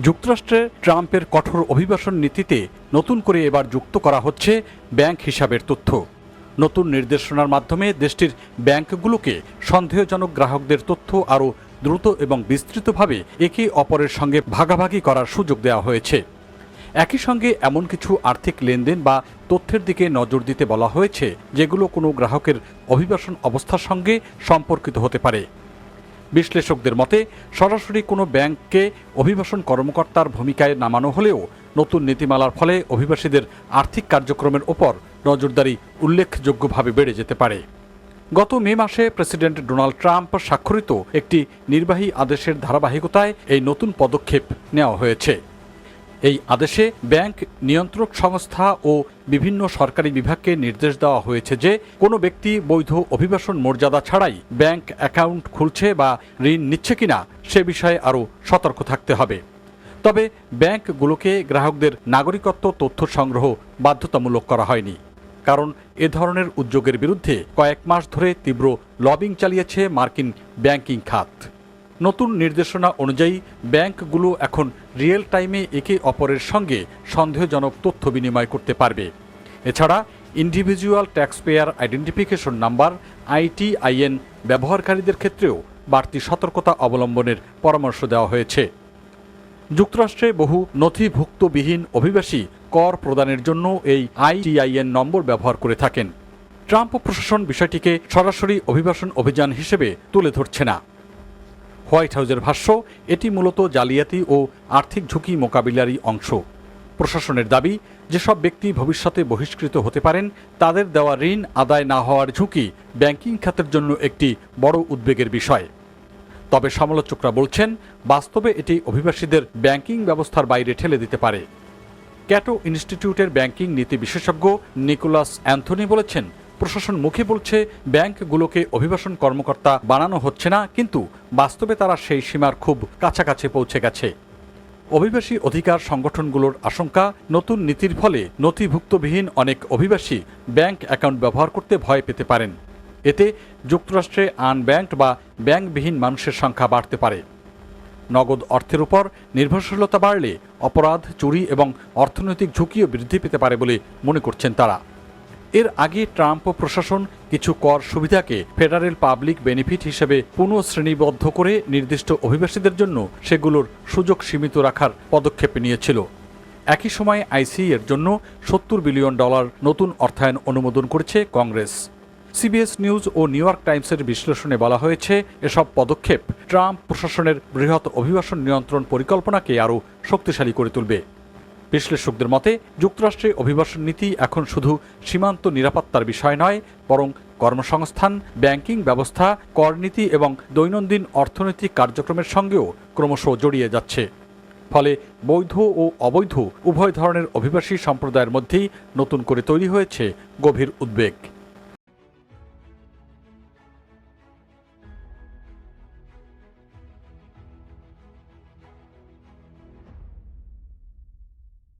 যুক্তরাষ্ট্রে ট্রাম্পের কঠোর অভিবাসন নীতিতে নতুন করে এবার যুক্ত করা হচ্ছে ব্যাংক হিসাবের তথ্য। নতুন নির্দেশনার মাধ্যমে দেশটির ব্যাংকগুলোকে সন্দেহজনক গ্রাহকদের তথ্য আরও দ্রুত এবং বিস্তৃতভাবে একে অপরের সঙ্গে ভাগাভাগি করার সুযোগ দেওয়া হয়েছে। একই সঙ্গে এমন কিছু আর্থিক লেনদেন বা তথ্যের দিকে নজর দিতে বলা হয়েছে যেগুলো কোনো গ্রাহকের অভিবাসন অবস্থার সঙ্গে সম্পর্কিত হতে পারে। বিশ্লেষকদের মতে সরাসরি কোনো ব্যাংককে অভিবাসন কর্মকর্তার ভূমিকায় নামানো হলেও নতুন নীতিমালার ফলে অভিবাসীদের আর্থিক কার্যক্রমের ওপর নজরদারি উল্লেখযোগ্যভাবে বেড়ে যেতে পারে। গত মে মাসে প্রেসিডেন্ট ডোনাল্ড ট্রাম্প স্বাক্ষরিত একটি নির্বাহী আদেশের ধারাবাহিকতায় এই নতুন পদক্ষেপ নেওয়া হয়েছে। এই আদেশে ব্যাংক নিয়ন্ত্রক সংস্থা ও বিভিন্ন সরকারি বিভাগকে নির্দেশ দেওয়া হয়েছে যে কোনো ব্যক্তি বৈধ অভিবাসন মর্যাদা ছাড়াই ব্যাংক অ্যাকাউন্ট খুলছে বা ঋণ নিচ্ছে কিনা সে বিষয়ে আরও সতর্ক থাকতে হবে। তবে ব্যাংকগুলোকে গ্রাহকদের নাগরিকত্ব তথ্য সংগ্রহ বাধ্যতামূলক করা হয়নি, কারণ এ ধরনের উদ্যোগের বিরুদ্ধে কয়েক মাস ধরে তীব্র লবিং চালিয়েছে মার্কিন ব্যাংকিং খাত। নতুন নির্দেশনা অনুযায়ী ব্যাংকগুলো এখন রিয়েল টাইমে একে অপরের সঙ্গে সন্দেহজনক তথ্য বিনিময় করতে পারবে। এছাড়া individual taxpayer identification number ITIN ব্যবহারকারীদের ক্ষেত্রেও বাড়তি সতর্কতা অবলম্বনের পরামর্শ দেওয়া হয়েছে। যুক্তরাষ্ট্রে বহু নথিভুক্তবিহীন অভিবাসী কর প্রদানের জন্য এই ITIN নম্বর ব্যবহার করে থাকেন। ট্রাম্প প্রশাসন বিষয়টিকে সরাসরি অভিবাসন অভিযান হিসেবে তুলে ধরছে না। হোয়াইট হাউসের ভাষ্য, এটি মূলত জালিয়াতি ও আর্থিক ঝুঁকি মোকাবিলারই অংশ। প্রশাসনের দাবি, যেসব ব্যক্তি ভবিষ্যতে বহিষ্কৃত হতে পারেন তাদের দেওয়া ঋণ আদায় না হওয়ার ঝুঁকি ব্যাংকিং খাতের জন্য একটি বড় উদ্বেগের বিষয়। তবে সমালোচকরা বলছেন, বাস্তবে এটি অভিবাসীদের ব্যাংকিং ব্যবস্থার বাইরে ঠেলে দিতে পারে। ক্যাটো ইনস্টিটিউটের ব্যাংকিং নীতি বিশেষজ্ঞ নিকোলাস অ্যান্থনি বলেছেন, প্রশাসন মুখে বলছে ব্যাংকগুলোকে অভিবাসন কর্মকর্তা বানানো হচ্ছে না, কিন্তু বাস্তবে তারা সেই সীমার খুব কাছাকাছি পৌঁছে গেছে। অভিবাসী অধিকার সংগঠনগুলোর আশঙ্কা, নতুন নীতির ফলে নথিভুক্তবিহীন অনেক অভিবাসী ব্যাংক অ্যাকাউন্ট ব্যবহার করতে ভয় পেতে পারেন। এতে যুক্তরাষ্ট্রে আনব্যাংকড বা ব্যাংকবিহীন মানুষের সংখ্যা বাড়তে পারে। নগদ অর্থের উপর নির্ভরশীলতা বাড়লে অপরাধ, চুরি এবং অর্থনৈতিক ঝুঁকিও বৃদ্ধি পেতে পারে বলে মনে করছেন তারা। এর আগে ট্রাম্প প্রশাসন কিছু কর সুবিধাকে ফেডারেল পাবলিক বেনিফিট হিসেবে পুনঃশ্রেণীবদ্ধ করে নির্দিষ্ট অভিবাসীদের জন্য সেগুলোর সুযোগ সীমিত রাখার পদক্ষেপ নিয়েছিল। একই সময়ে ICE এর জন্য $70 বিলিয়ন নতুন অর্থায়ন অনুমোদন করেছে কংগ্রেস। CBS নিউজ ও নিউ ইয়র্ক টাইমসের বিশ্লেষণে বলা হয়েছে, এসব পদক্ষেপ ট্রাম্প প্রশাসনের বৃহৎ অভিবাসন নিয়ন্ত্রণ পরিকল্পনাকে আরও শক্তিশালী করে তুলবে। বিশ্লেষকদের মতে যুক্তরাষ্ট্রে অভিবাসন নীতি এখন শুধু সীমান্ত নিরাপত্তার বিষয় নয়, বরং কর্মসংস্থান, ব্যাংকিং ব্যবস্থা, করনীতি এবং দৈনন্দিন অর্থনৈতিক কার্যক্রমের সঙ্গেও ক্রমশ জড়িয়ে যাচ্ছে। ফলে বৈধ ও অবৈধ উভয় ধরনের অভিবাসী সম্প্রদায়ের মধ্যেই নতুন করে তৈরি হয়েছে গভীর উদ্বেগ।